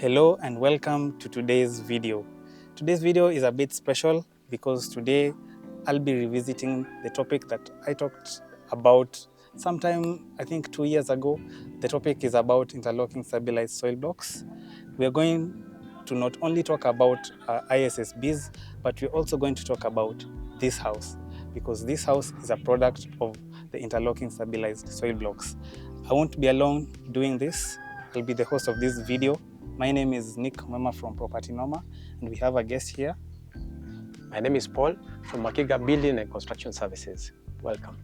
Hello and welcome to today's video. Today's video is a bit special because today I'll be revisiting the topic that I talked about sometime, I think 2 years ago. The topic is about interlocking stabilized soil blocks. We are going to not only talk about ISSBs, but we're also going to talk about this house, because this house is a product of the interlocking stabilized soil blocks. I won't be alone doing this. I'll be the host of this video. My name is Mwema from Property Noma, and we have a guest here. My name is Paul from Makiga Building and Construction Services. Welcome.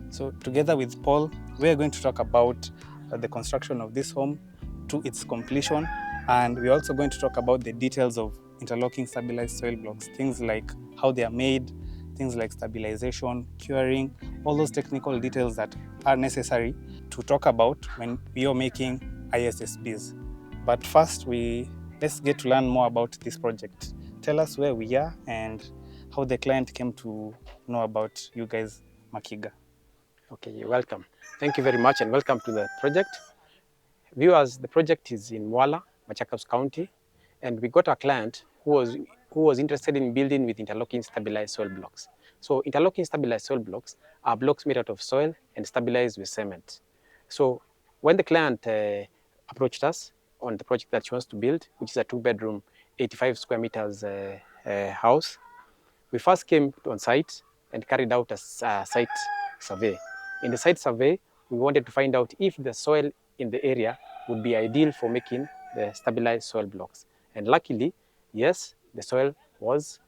So together with Paul, we are going to talk about the construction of this home to its completion, and we're also going to talk about the details of interlocking stabilized soil blocks, things like how they are made, things like stabilization, curing, all those technical details that are necessary to talk about when we are making ISSBs. But first, let's get to learn more about this project. Tell us where we are and how the client came to know about you guys, Makiga. Okay, you're welcome. Thank you very much and welcome to the project. Viewers, the project is in Mwala, Machakos County, and we got a client who was interested in building with interlocking stabilized soil blocks. So interlocking stabilized soil blocks are blocks made out of soil and stabilized with cement. So when the client approached us on the project that she wants to build, which is a 2-bedroom, 85 square meters house, we first came on site and carried out a site survey. In the site survey, we wanted to find out if the soil in the area would be ideal for making the stabilized soil blocks. And luckily, yes, the soil was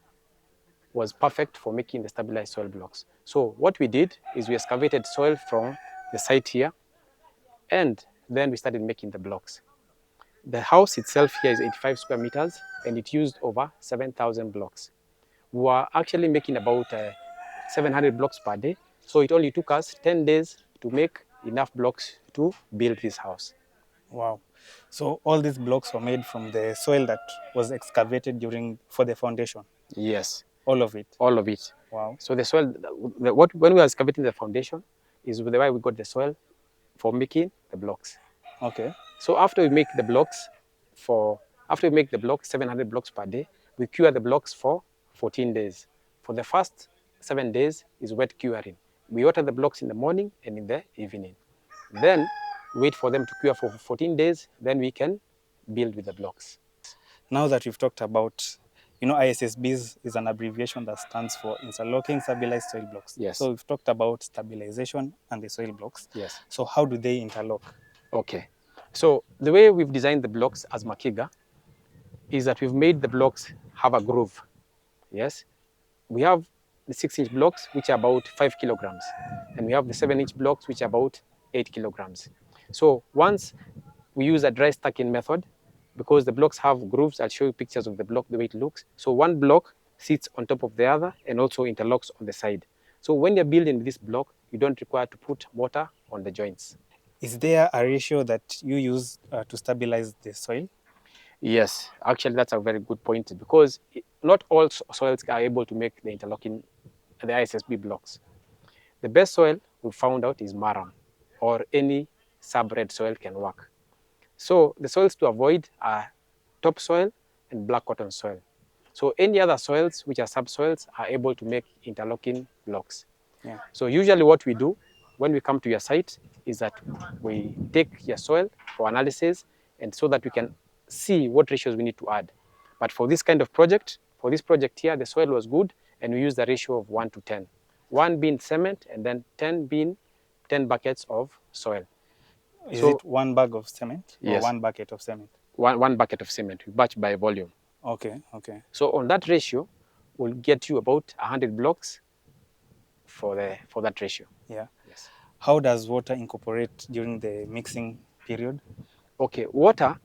perfect for making the stabilized soil blocks. So what we did is we excavated soil from the site here, and then we started making the blocks. The house itself here is 85 square meters, and it used over 7,000 blocks. We were actually making about 700 blocks per day, so it only took us 10 days to make enough blocks to build this house. Wow. So all these blocks were made from the soil that was excavated for the foundation? Yes. All of it? All of it. Wow. So the soil, when we were excavating the foundation, is the way we got the soil for making the blocks. Okay. So after we make the blocks, 700 blocks per day, we cure the blocks for 14 days. For the first 7 days is wet curing. We water the blocks in the morning and in the evening. Then wait for them to cure for 14 days, then we can build with the blocks. Now that we've talked about, ISSBs is an abbreviation that stands for interlocking stabilized soil blocks. Yes. So we've talked about stabilization and the soil blocks. Yes. So how do they interlock? Okay. So the way we've designed the blocks as Makiga is that we've made the blocks have a groove. Yes. We have the 6-inch blocks, which are about 5 kilograms. And we have the 7-inch blocks, which are about 8 kilograms. So once we use a dry stacking method, because the blocks have grooves, I'll show you pictures of the block, the way it looks. So one block sits on top of the other and also interlocks on the side. So when you're building this block, you don't require to put mortar on the joints. Is there a ratio that you use to stabilize the soil? Yes, actually that's a very good point, because not all soils are able to make the interlocking, the ISSB blocks. The best soil we found out is marram, or any sub-red soil can work. So the soils to avoid are topsoil and black cotton soil. So any other soils which are subsoils are able to make interlocking blocks. Yeah. So usually what we do when we come to your site is that we take your soil for analysis, and so that we can see what ratios we need to add. But for this kind of project, for this project here, the soil was good, and we used the ratio of 1 to 10. 1 being cement, and then 10 being 10 buckets of soil. Is it 1 bag of cement? Yes. Or 1 bucket of cement? One bucket of cement. We batch by volume. Okay, okay. So on that ratio, we'll get you about 100 blocks for that ratio. Yeah. Yes. How does water incorporate during the mixing period? Okay, water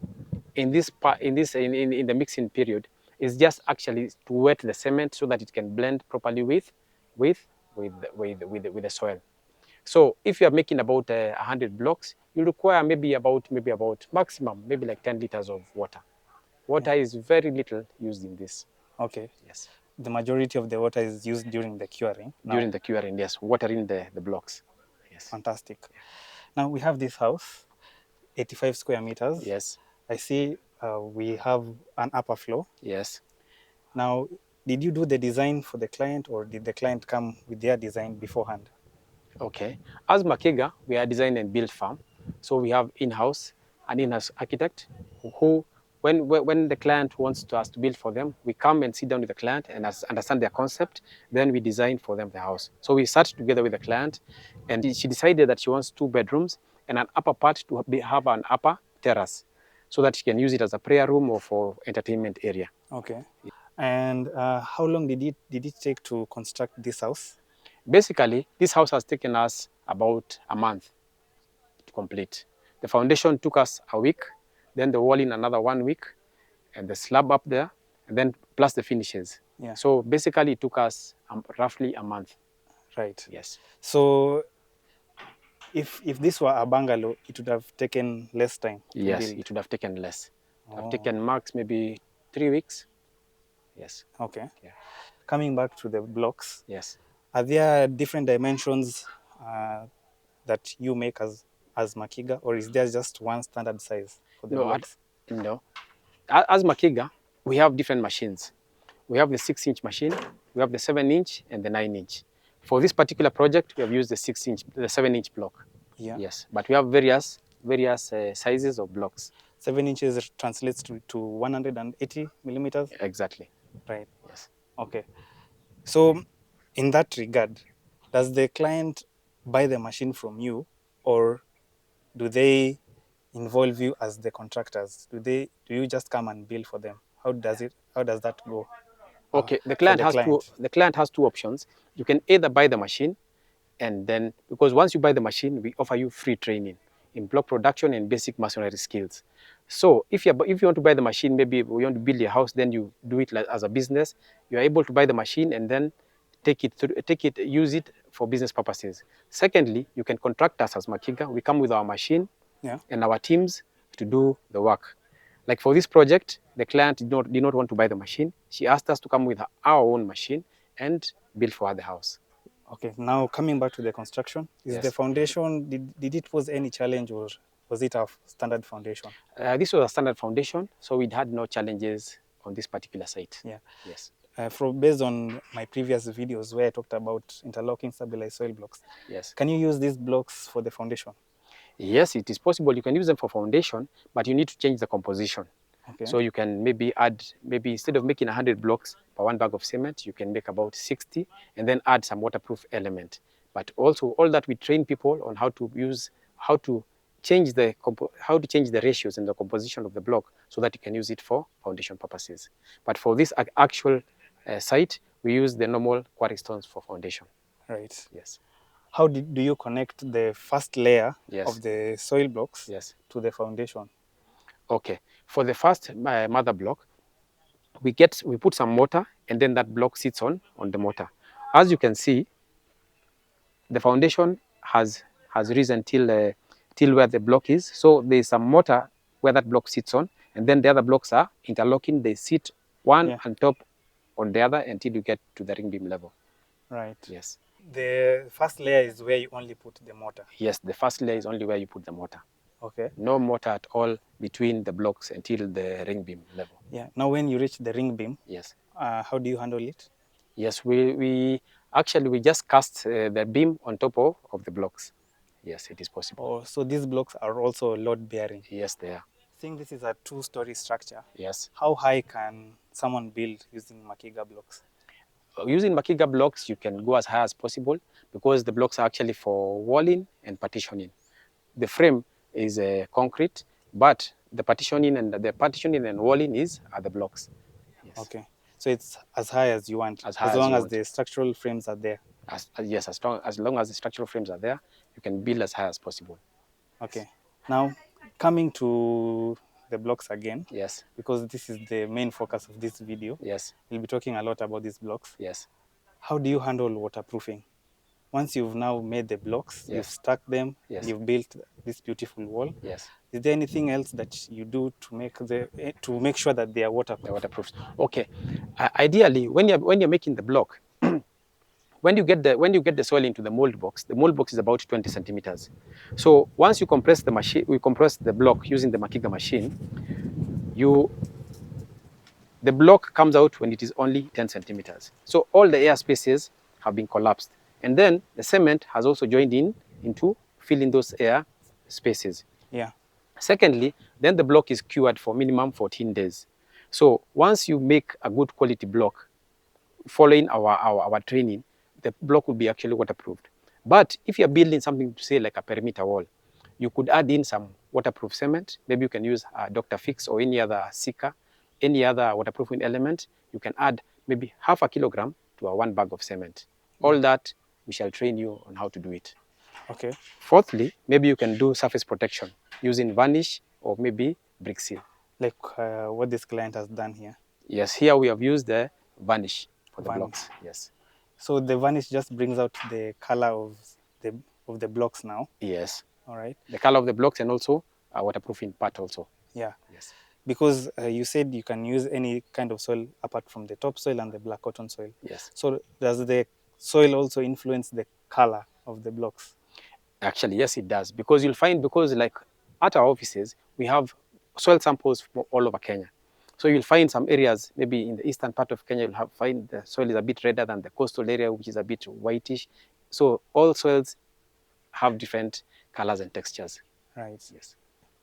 in the mixing period is just actually to wet the cement so that it can blend properly with the soil. So if you are making about 100 blocks, you require maybe about maximum maybe like 10 liters of water. Water is very little used in this. Okay. Yes. The majority of the water is used during the curing. During the curing, yes, watering the blocks. Yes. Fantastic. Now we have this house, 85 square meters. Yes. I see we have an upper floor. Yes. Now, did you do the design for the client, or did the client come with their design beforehand? Okay. As Makiga, we are design and build firm. So we have in-house an in-house architect who, when the client wants us to build for them, we come and sit down with the client and understand their concept. Then we design for them the house. So we sat together with the client, and she decided that she wants 2 bedrooms and an upper part to have an upper terrace, so that she can use it as a prayer room or for entertainment area. Okay. And how long did it take to construct this house? Basically, this house has taken us about a month to complete. The foundation took us a week, then the wall in another 1 week, and the slab up there, and then plus the finishes. Yeah. So basically, it took us roughly a month. Right. Yes. So if this were a bungalow, it would have taken less time to Yes, build. it would have taken less. It would have Oh. taken max maybe 3 weeks. Yes. Okay. Yeah. Coming back to the blocks, Yes. are there different dimensions that you make as Makiga, or is there just one standard size for the No, blocks? no. As Makiga, we have different machines. We have the 6-inch machine, we have the 7-inch and the 9-inch. For this particular project, we have used the 6-inch, the 7-inch block. Yeah. Yes, but we have various sizes of blocks. 7 inches translates to 180 millimeters. Exactly. Right. Yes. Okay. So, in that regard, does the client buy the machine from you, or do they involve you as the contractors? Do you just come and bill for them? How does that go? Okay, the For client the has client. the client has 2 options. You can either buy the machine, and then because once you buy the machine, we offer you free training in block production and basic masonry skills. So if you want to buy the machine, maybe you want to build your house, then you do it as a business. You are able to buy the machine and then use it for business purposes. Secondly, you can contract us as Makiga. We come with our machine, Yeah. and our teams to do the work. Like for this project, the client did not want to buy the machine. She asked us to come with our own machine and build for her the house. Okay. Now coming back to the construction, is Yes. the foundation, did it pose any challenge, or was it a standard foundation? This was a standard foundation, so we had no challenges on this particular site. Yeah. Yes. Based on my previous videos where I talked about interlocking stabilized soil blocks, Yes. can you use these blocks for the foundation? Yes, it is possible. You can use them for foundation, but you need to change the composition. Okay. So you can maybe add, instead of making 100 blocks per 1 bag of cement, you can make about 60 and then add some waterproof element. But also all that we train people on how to change the ratios and the composition of the block so that you can use it for foundation purposes. But for this actual site, we use the normal quarry stones for foundation. Right. Yes. How do you connect the first layer Yes. of the soil blocks Yes. to the foundation? Okay. For the first mother block, we put some mortar, and then that block sits on the mortar. As you can see, the foundation has risen till where the block is. So there is some mortar where that block sits on, and then the other blocks are interlocking. They sit one on top on the other until you get to the ring beam level. Right. Yes. The first layer is where you only put the mortar. Yes, the first layer is only where you put the mortar. Okay. No mortar at all between the blocks until the ring beam level. Yeah. Now, when you reach the ring beam, yes, how do you handle it? Yes, we just cast the beam on top of the blocks. Yes, it is possible. Oh, so these blocks are also load bearing? Yes, they are. Seeing this is a 2-story structure, Yes. how high can someone build using Makiga blocks? Using Makiga blocks, you can go as high as possible because the blocks are actually for walling and partitioning. The frame is concrete, but the partitioning and walling are the blocks. Yes. Okay. So it's as high as you want, as long as want. the structural frames are there. Yes, as long as the structural frames are there, you can build as high as possible. Okay. Yes. Now, coming to the blocks again. Yes. Because this is the main focus of this video. Yes. We'll be talking a lot about these blocks. Yes. How do you handle waterproofing? Once you've now made the blocks, yes, you've stuck them, yes, you've built this beautiful wall. Yes. Is there anything else that you do to make sure that they are waterproof? They're waterproof. Okay. Ideally, when you're making the block, when you get the soil into the mold box is about 20 centimeters. So once you compress the block using the Makiga machine, the block comes out when it is only 10 centimeters. So all the air spaces have been collapsed. And then the cement has also joined into filling those air spaces. Yeah. Secondly, then the block is cured for minimum 14 days. So once you make a good quality block, following our training, the block will be actually waterproofed. But if you're building something, to say like a perimeter wall, you could add in some waterproof cement. Maybe you can use a Dr. Fix or any other Sika, any other waterproofing element. You can add maybe half a kilogram to a 1 bag of cement. All that, we shall train you on how to do it. Okay. Fourthly, maybe you can do surface protection using varnish or maybe brick seal. Like what this client has done here. Yes, here we have used the varnish for the Varnish. blocks. Yes. So the varnish just brings out the color of the blocks now. Yes. All right. The color of the blocks and also waterproofing part also. Yeah. Yes. Because you said you can use any kind of soil apart from the topsoil and the black cotton soil. Yes. So does the soil also influence the color of the blocks? Actually, yes, it does. Because you'll find, because like at our offices, we have soil samples from all over Kenya. So you'll find some areas, maybe in the eastern part of Kenya, you'll find the soil is a bit redder than the coastal area, which is a bit whitish. So all soils have different colors and textures. Right. Yes.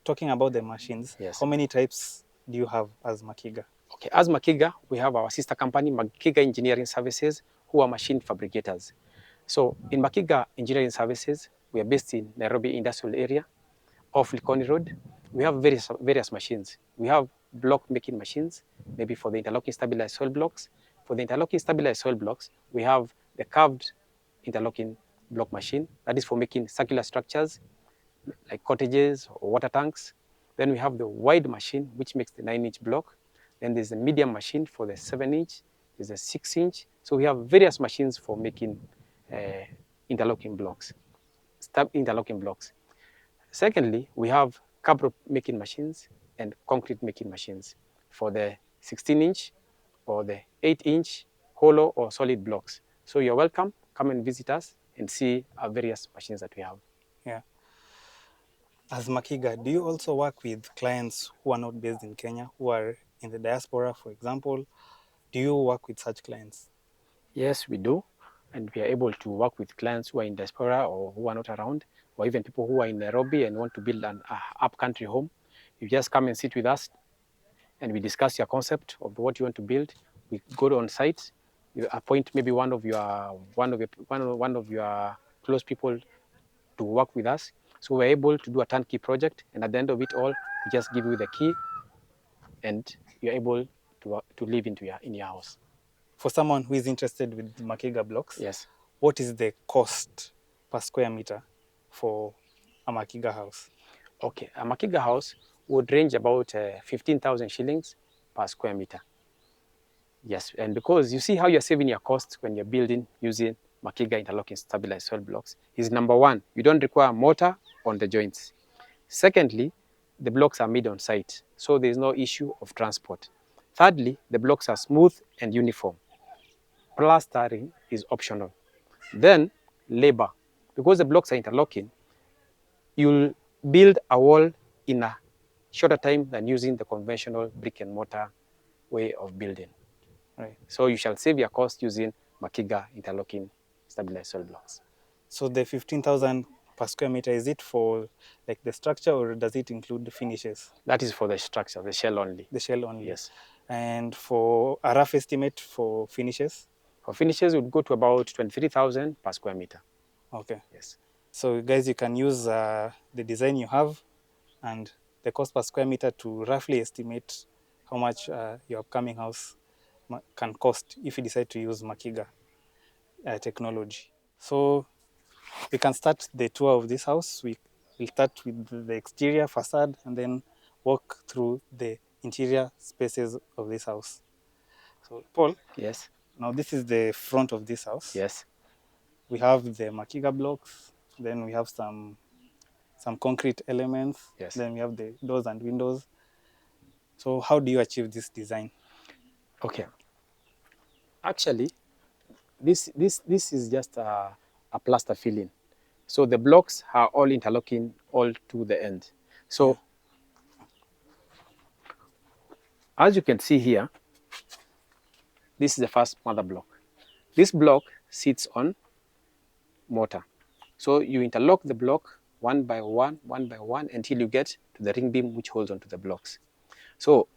Talking about the machines, yes. How many types do you have as Makiga? Okay, as Makiga, we have our sister company, Makiga Engineering Services, who are machine fabricators. So in Makiga Engineering Services, we are based in Nairobi Industrial Area, off Likoni Road. We have various machines. We have block making machines, maybe for the interlocking stabilized soil blocks. For the interlocking stabilized soil blocks, we have the curved interlocking block machine. That is for making circular structures, like cottages or water tanks. Then we have the wide machine, which makes the 9-inch block. Then there's the medium machine for the 7-inch. There's a 6-inch. So we have various machines for making interlocking blocks, interlocking blocks. Secondly, we have curb making machines and concrete making machines for the 16-inch or the 8-inch hollow or solid blocks. So you're welcome. Come and visit us and see our various machines that we have. Yeah. As Makiga, do you also work with clients who are not based in Kenya, who are in the diaspora, for example? Do you work with such clients? Yes, we do. And we are able to work with clients who are in diaspora or who are not around, or even people who are in Nairobi and want to build an up-country home. You just come and sit with us and we discuss your concept of what you want to build. We go on site. You appoint maybe one of your close people to work with us. So we're able to do a turnkey project, and at the end of it all, we just give you the key, and you're able to live in your house. For someone who is interested with Makiga blocks, yes, what is the cost per square meter for a Makiga house? Okay, a Makiga house would range about 15,000 shillings per square meter. Yes, and because you see how you're saving your costs when you're building using Makiga interlocking stabilized soil blocks is number one, you don't require mortar on the joints. Secondly, the blocks are made on site, so there's no issue of transport. Thirdly, the blocks are smooth and uniform. Plastering is optional. Then, labor. Because the blocks are interlocking, you'll build a wall in a shorter time than using the conventional brick and mortar way of building. Right. So you shall save your cost using Makiga interlocking stabilized soil blocks. So the 15,000 per square meter, is it for like the structure, or does it include the finishes? That is for the structure, the shell only. The shell only? Yes. And for a rough estimate for finishes? For finishes, it would go to about 23,000 per square meter. Okay. Yes. So guys, you can use the design you have and the cost per square meter to roughly estimate how much your upcoming house can cost if you decide to use Makiga technology. So we can start the tour of this house. We'll start with the exterior facade and then walk through the interior spaces of this house. So Paul, Yes. now this is the front of this house. Yes. We have the Makiga blocks, then we have some concrete elements, yes. Then we have the doors and windows. So how do you achieve this design? Okay. Actually, this is just a plaster filling. So the blocks are all interlocking all to the end. So As you can see here, this is the first mother block. This block sits on mortar. So you interlock the block one by one until you get to the ring beam which holds onto the blocks. So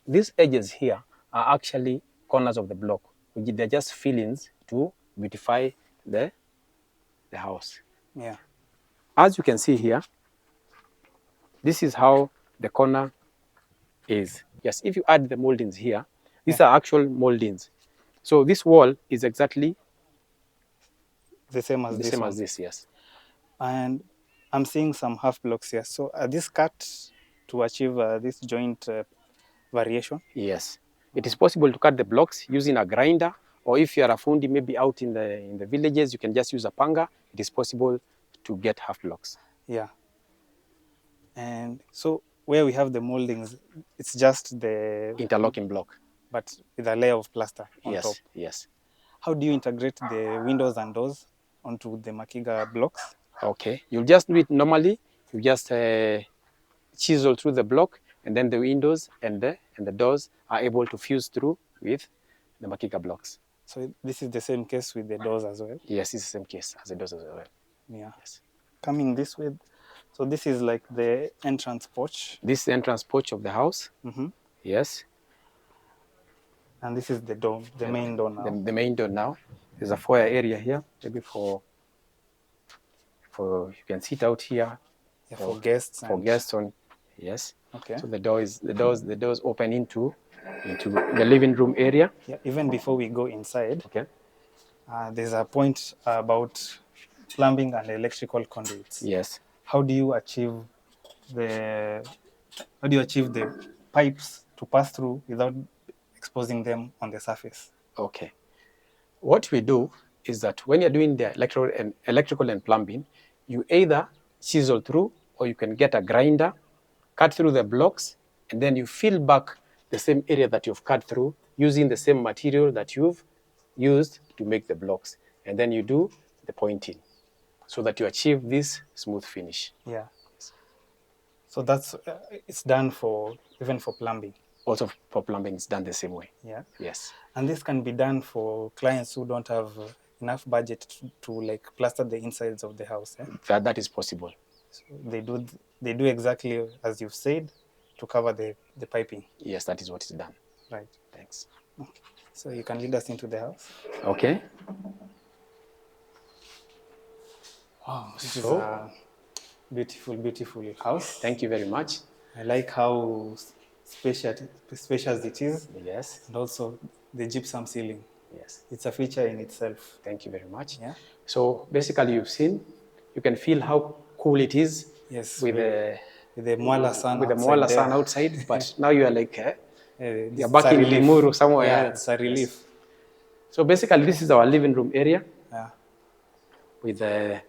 these edges here are actually corners of the block. They're just fillings to beautify the house. Yeah. As you can see here, this is how the corner is. Yes, if you add the moldings here, these are actual moldings. So this wall is exactly the same as the this same one. as this, yes. And I'm seeing some half blocks here. So are these cut to achieve this joint variation? Yes. It is possible to cut the blocks using a grinder, or if you are a fundi maybe out in the villages, you can just use a panga. It is possible to get half blocks. Yeah. And so where we have the moldings, it's just the interlocking block, but with a layer of plaster on yes, top. Yes. How do you integrate the windows and doors onto the Makiga blocks? Okay, you'll just do it normally. You just chisel through the block, and then the windows and the doors are able to fuse through with the Makiga blocks. So this is the same case with the doors as well? Yes, it's the same case as the doors as well. Yeah. Yes. Coming this way, so this is like the entrance porch. This is the entrance porch of the house. Mm-hmm. Yes. And this is the door, the main door now. The main door now. There's a foyer area here, maybe for you can sit out here. Yeah, for guests. For guests on, yes. Okay. So the doors open into the living room area. Yeah. Even before we go inside, okay. There's a point about plumbing and electrical conduits. Yes. How do you achieve the pipes to pass through without exposing them on the surface? Okay. What we do is that when you're doing the electrical and plumbing, you either chisel through, or you can get a grinder, cut through the blocks, and then you fill back the same area that you've cut through using the same material that you've used to make the blocks. And then you do the pointing so that you achieve this smooth finish. Yeah. So that's it's done even for plumbing. Also for plumbing, it's done the same way. Yeah. Yes. And this can be done for clients who don't have enough budget to like plaster the insides of the house. Yeah? That is possible. So they do exactly as you've said to cover the piping. Yes, that is what is done. Right. Thanks. Okay. So you can lead us into the house. Okay. Wow, this is a beautiful, beautiful house. Thank you very much. I like how spacious it is. Yes. And also the gypsum ceiling. Yes. It's a feature in itself. Thank you very much. Yeah. So basically you can feel how cool it is. Yes. With the Mwala sun with the Mwala sun outside, but now you are like you're back in Limuru somewhere. Yeah, it's a relief. Yes. So basically this is our living room area. Yeah. With the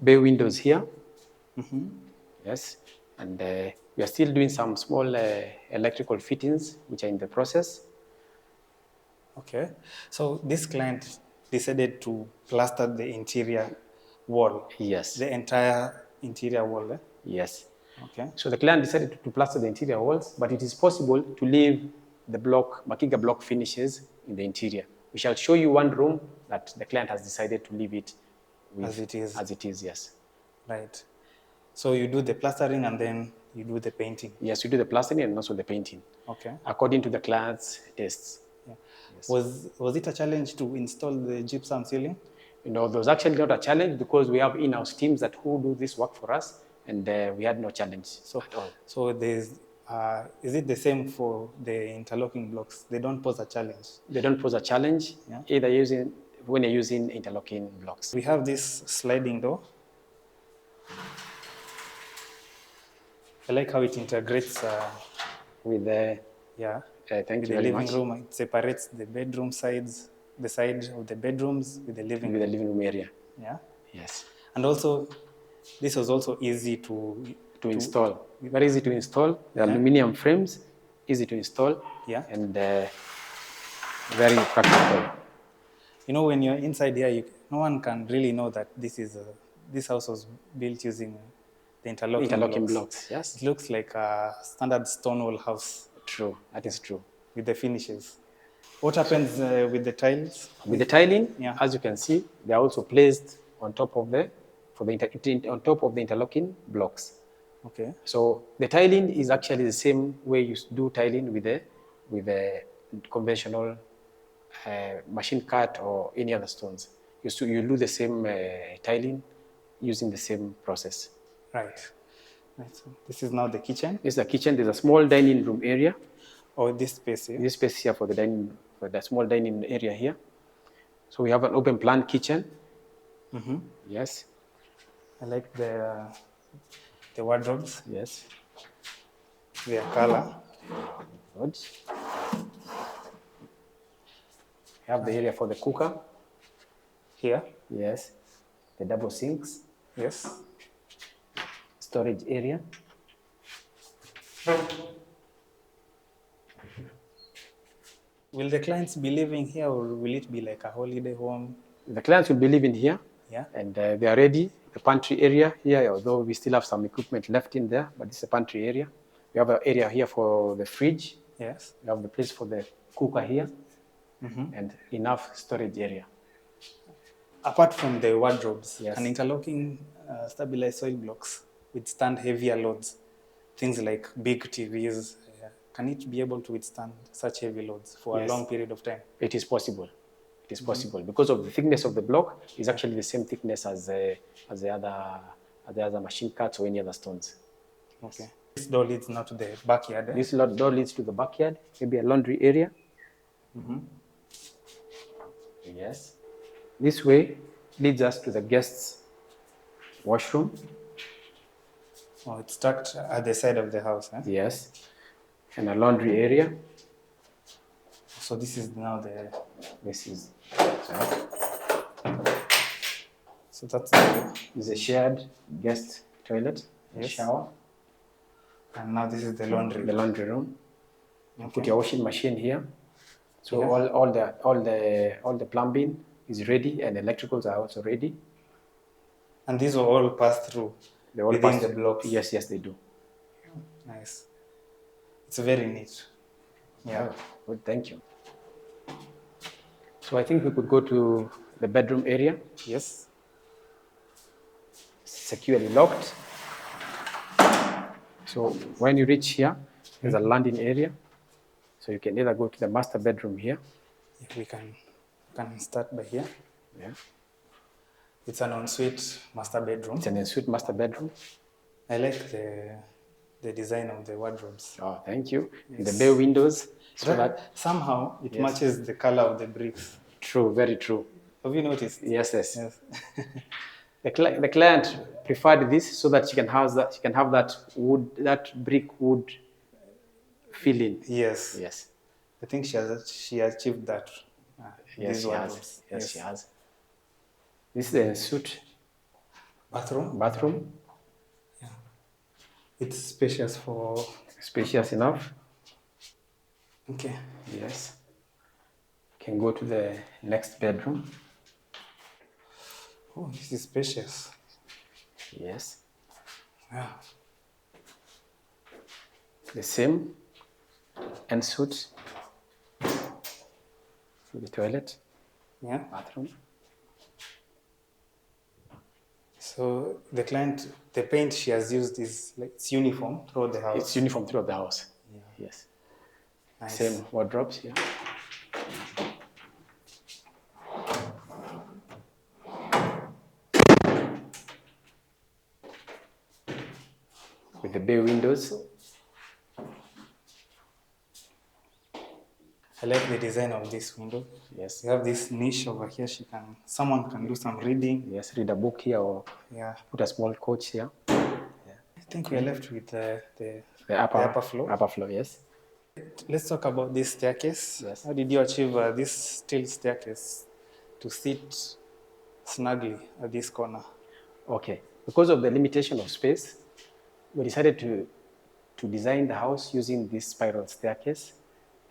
bay windows here. Mm-hmm. Yes. And we are still doing some small electrical fittings, which are in the process. Okay. So this client decided to plaster the interior wall. Yes. The entire interior wall. Yes. Okay. So the client decided to plaster the interior walls, but it is possible to leave the Makiga block finishes in the interior. We shall show you one room that the client has decided to leave it with as it is. As it is, yes. Right. So you do the plastering and then you do the painting. Yes, we do the plastering and also the painting. Okay. According to the client's tastes. Yeah. Yes. Was it a challenge to install the gypsum ceiling? There was actually not a challenge because we have in-house teams who do this work for us, and we had no challenge at all. So there's, is it the same for the interlocking blocks? They don't pose a challenge? They don't pose a challenge, either when you're using interlocking blocks. We have this sliding door. I like how it integrates with the thank you very much. The living room. It separates the bedroom sides, the side of the bedrooms with the living room area. Yeah. Yes. And also, this was also easy to install. Very easy to install. The aluminium frames, easy to install. Yeah. And very practical. You know, when you're inside here, no one can really know that this house was built using the interlocking blocks. Yes. It looks like a standard stone wall house. True, that is true. with the finishes. What happens with the tiles? With the tiling, Yeah. as you can see, they are also placed on top of the on top of the interlocking blocks. Okay. So the tiling is actually the same way you do tiling with a conventional machine cut or any other stones. You do the same tiling using the same process. Right. Right. So this is now the kitchen. This is the kitchen. There's a small dining room area. Or this space here. This space here for the small dining area here. So we have an open plan kitchen. Mm-hmm. Yes. I like the wardrobes. Yes. Their color. Good. We have the area for the cooker. Here. Yes. The double sinks. Yes. Storage area. Will the clients be living here, or will it be like a holiday home? The clients will be living here. Yeah. And they are ready. The pantry area here, although we still have some equipment left in there, but this is a pantry area. We have an area here for the fridge. Yes. We have the place for the cooker here. Mm-hmm. And enough storage area. Apart from the wardrobes, Yes. an interlocking stabilized soil blocks withstand heavier loads, things like big TVs. Can it be able to withstand such heavy loads for Yes. a long period of time? It is possible. It is possible because of the thickness of the block is actually the same thickness as the other machine cuts or any other stones. Okay. This door leads now to the backyard. Eh? This door leads to the backyard, maybe a laundry area. Mm-hmm. Yes. This way leads us to the guests' washroom. Oh, it's tucked at the side of the house. Eh? Yes. And a laundry area. So this is now the. This is. So that's the. Is a shared guest toilet, Yes. shower. And now this is the laundry. The laundry room. You Okay. put your washing machine here. So Yeah. all the plumbing is ready and electricals are also ready. And these will all pass through They all within pass- the blocks. Yes, they do. Nice. It's very neat. Yeah. Good, thank you. So I think we could go to the bedroom area, Yes. securely locked. So when you reach here, there's a landing area. So you can either go to the master bedroom here. If we can start by here. Yeah. It's an ensuite master bedroom. It's an ensuite master bedroom. I like the design of the wardrobes. Oh, thank you. And the Yes. bay windows. So that, Somehow it Yes. matches the color of the bricks. true, very true. Have you noticed? Yes. Yes. The client preferred this so that she can have that wood, that brick wood feeling. Yes. Yes. I think she achieved that. Yes, these she wardrobes. has. Yes, she has. This is the ensuite bathroom. It's spacious for. Spacious enough. Okay. Yes. Can go to the next bedroom. Oh, this is spacious. Yes. Yeah. The same ensuite for the toilet, Yeah. bathroom. So the paint she has used is like it's uniform throughout the house. It's uniform throughout the house. Yeah. Yes. Nice. Same wardrobes here. With the bay windows. I like the design of this window. Yes. You have this niche over here. Someone can do some reading. Yes, read a book here or Yeah. put a small couch here. I think we're left with the The upper floor. Upper floor, yes. Let's talk about this staircase. Yes. How did you achieve this steel staircase to sit snugly at this corner? Okay. Because of the limitation of space, we decided to design the house using this spiral staircase,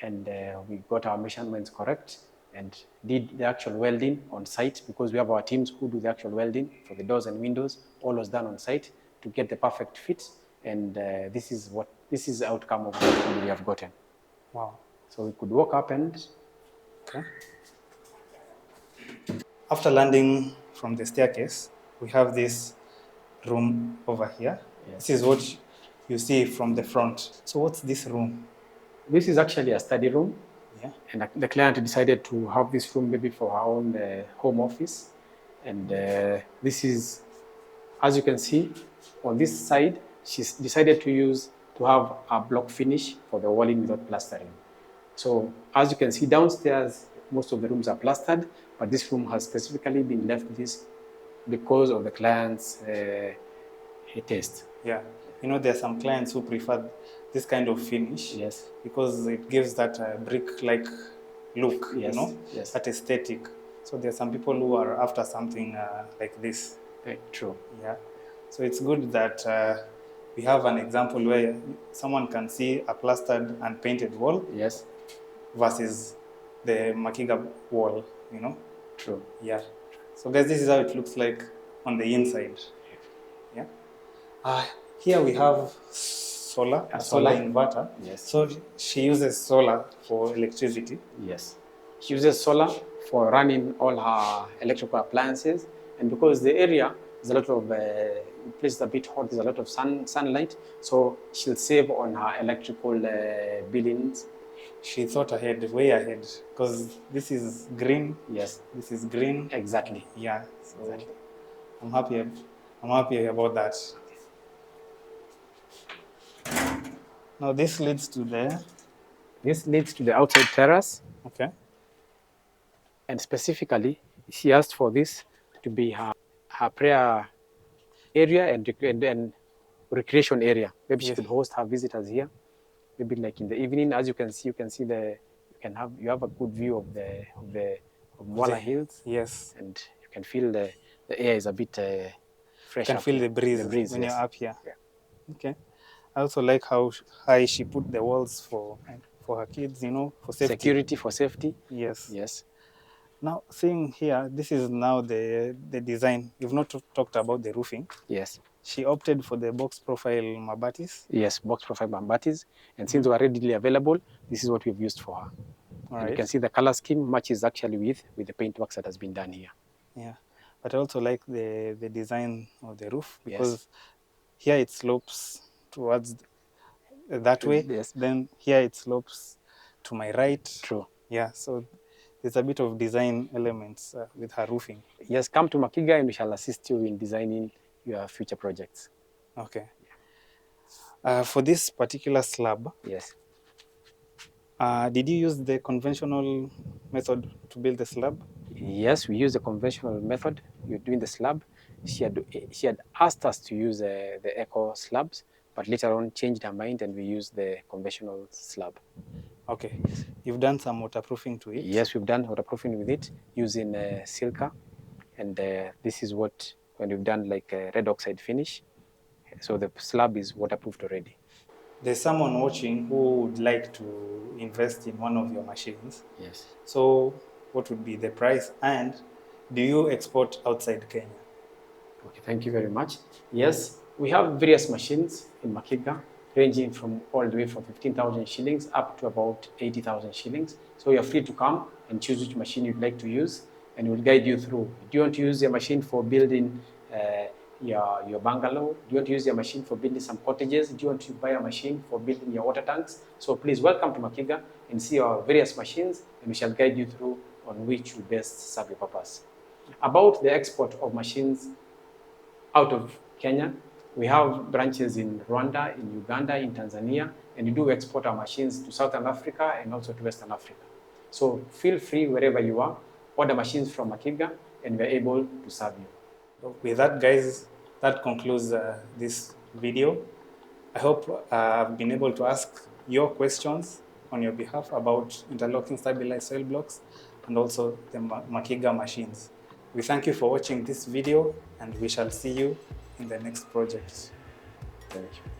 and we got our measurements correct and did the actual welding on site, because we have our teams who do the actual welding for the doors and windows. All was done on site to get the perfect fit, and this is what this is the outcome of what we have gotten. Wow. So we could walk up and... Okay. After landing from the staircase, we have this room over here. Yes. This is what you see from the front. So what's this room? This is actually a study room. Yeah. And the client decided to have this room maybe for her own home office. And this is, as you can see, on this side, she's decided to have a block finish for the walling without plastering. So as you can see downstairs, most of the rooms are plastered, but this room has specifically been left this because of the client's taste. Yeah. You know, there are some clients who prefer this kind of finish. Yes. Because it gives that brick-like look, Yes. you know, Yes. that aesthetic. So there are some people who are after something like this. True. Yeah. So it's good that we have an example where someone can see a plastered and painted wall. Yes. Versus the Makiga wall, you know. True. Yeah. So guys, this is how it looks like on the inside. Yeah. Here we have solar inverter. Yes. So she uses solar for electricity. Yes. She uses solar for running all her electrical appliances, and because the area is a lot of place a bit hot, there's a lot of sunlight, so she'll save on her electrical billings. She thought ahead, way ahead, because this is green. Yes. This is green. Exactly. Yeah. So exactly. I'm happy about that. Now this leads to the outside terrace. Okay. And specifically, she asked for this to be her prayer area and recreation area. Maybe she could host her visitors here. Maybe like in the evening, as you can see you have a good view of the Mwala Hills. Yes. And you can feel the air is a bit fresh. You can feel the breeze when you're up here. Yeah. Okay. I also like how high she put the walls for her kids, you know, for safety. Security, for safety. Yes. Yes. Now, seeing here, this is now the design. You've not talked about the roofing. Yes. She opted for the box profile mabatis. Yes, box profile mabatis. And since they are readily available, this is what we've used for her. Right. You can see the color scheme matches actually with the paint works that has been done here. Yeah. But I also like the design of the roof, because here it slopes towards that way. Yes. Then here it slopes to my right. True. Yeah. So there's a bit of design elements with her roofing. Yes, come to Makiga and we shall assist you in designing your future projects. Okay. For this particular slab, yes, did you use the conventional method to build the slab? Yes, we use the conventional method. We're doing the slab. She had asked us to use the eco slabs, but later on changed her mind and we used the conventional slab. Okay. You've done some waterproofing to it? Yes, we've done waterproofing with it using silica, and this is what, when we've done like a red oxide finish, so the slab is waterproofed already. There's someone watching who would like to invest in one of your machines. Yes. So what would be the price, and do you export outside Kenya? Okay, thank you very much. Yes, we have various machines in Makiga, ranging from all the way from 15,000 shillings up to about 80,000 shillings. So you're free to come and choose which machine you'd like to use, and we'll guide you through. Do you want to use your machine for building your bungalow? Do you want to use your machine for building some cottages? Do you want to buy a machine for building your water tanks? So please welcome to Makiga and see our various machines, and we shall guide you through on which will best serve your purpose. About the export of machines out of Kenya, we have branches in Rwanda, in Uganda, in Tanzania, and we do export our machines to Southern Africa and also to Western Africa. So feel free wherever you are, order machines from Makiga, and we're able to serve you. So with that, guys, that concludes this video. I hope I've been able to ask your questions on your behalf about interlocking stabilized soil blocks and also the Makiga machines. We thank you for watching this video, and we shall see you in the next project. Thank you.